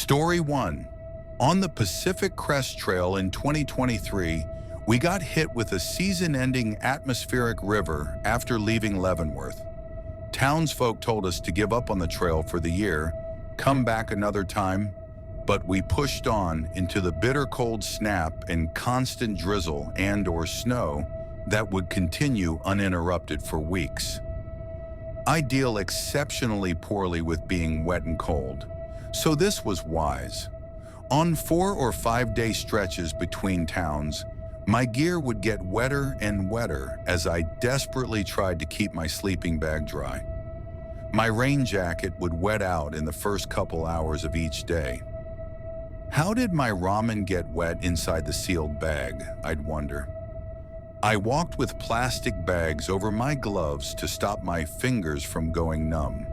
Story 1. On the Pacific Crest Trail in 2023, we got hit with a season-ending atmospheric river after leaving Leavenworth. Townsfolk told us to give up on the trail for the year, come back another time, but we pushed on into the bitter cold snap and constant drizzle and/or snow that would continue uninterrupted for weeks. I deal exceptionally poorly with being wet and cold, so this was wise. On 4 or 5 day stretches between towns, my gear would get wetter and wetter as I desperately tried to keep my sleeping bag dry. My rain jacket would wet out in the first couple hours of each day. How did my ramen get wet inside the sealed bag, I'd wonder. I walked with plastic bags over my gloves to stop my fingers from going numb.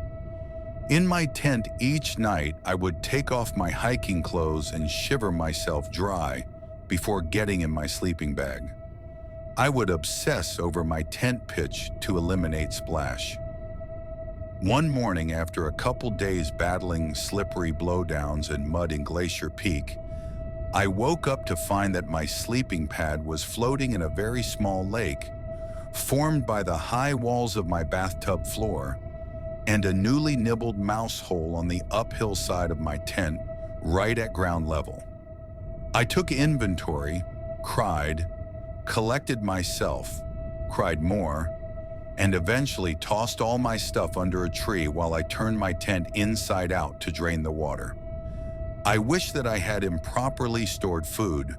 In my tent each night, I would take off my hiking clothes and shiver myself dry before getting in my sleeping bag. I would obsess over my tent pitch to eliminate splash. One morning, after a couple days battling slippery blowdowns and mud in Glacier Peak, I woke up to find that my sleeping pad was floating in a very small lake, formed by the high walls of my bathtub floor and a newly nibbled mouse hole on the uphill side of my tent, right at ground level. I took inventory, cried, collected myself, cried more, and eventually tossed all my stuff under a tree while I turned my tent inside out to drain the water. I wish that I had improperly stored food,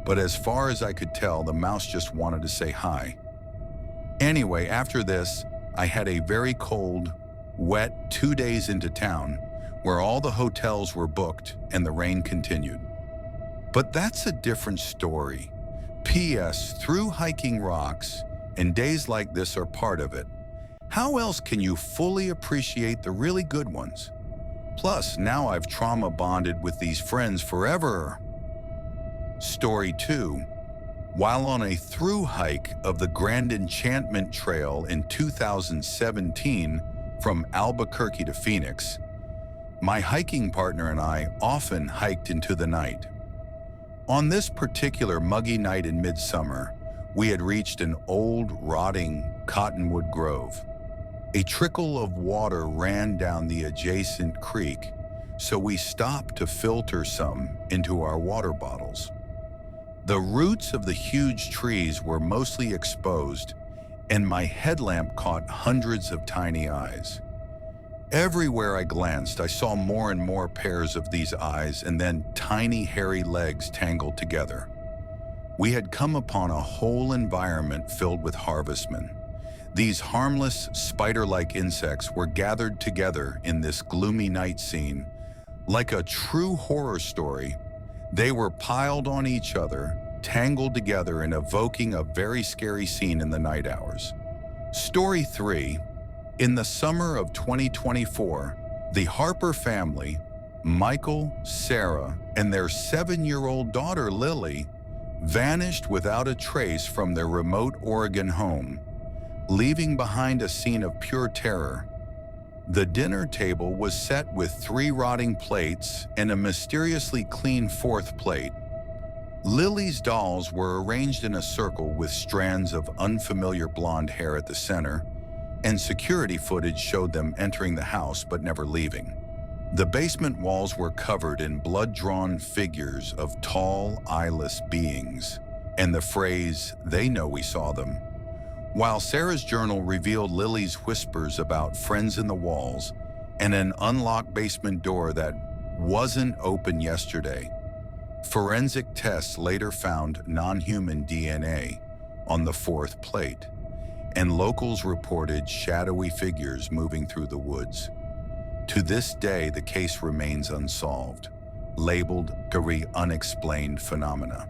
but as far as I could tell, the mouse just wanted to say hi. Anyway, after this, I had a very cold, wet 2 days into town, where all the hotels were booked and the rain continued. But that's a different story. P.S. Through hiking rocks, and days like this are part of it. How else can you fully appreciate the really good ones? Plus, now I've trauma bonded with these friends forever. Story 2. While on a through hike of the Grand Enchantment Trail in 2017, from Albuquerque to Phoenix, my hiking partner and I often hiked into the night. On this particular muggy night in midsummer, we had reached an old, rotting cottonwood grove. A trickle of water ran down the adjacent creek, so we stopped to filter some into our water bottles. The roots of the huge trees were mostly exposed, and my headlamp caught hundreds of tiny eyes. Everywhere I glanced, I saw more and more pairs of these eyes and then tiny hairy legs tangled together. We had come upon a whole environment filled with harvestmen. These harmless, spider-like insects were gathered together in this gloomy night scene. Like a true horror story, they were piled on each other, tangled together and evoking a very scary scene in the night hours. Story 3. In the summer of 2024, the Harper family, Michael, Sarah, and their 7-year-old daughter Lily, vanished without a trace from their remote Oregon home, leaving behind a scene of pure terror. The dinner table was set with 3 rotting plates and a mysteriously clean 4th plate. Lily's dolls were arranged in a circle with strands of unfamiliar blonde hair at the center, and security footage showed them entering the house but never leaving. The basement walls were covered in blood-drawn figures of tall, eyeless beings, and the phrase, "They know we saw them." While Sarah's journal revealed Lily's whispers about friends in the walls and an unlocked basement door that wasn't open yesterday, forensic tests later found non-human DNA on the 4th plate, and locals reported shadowy figures moving through the woods. To this day, the case remains unsolved, labeled "unexplained phenomena."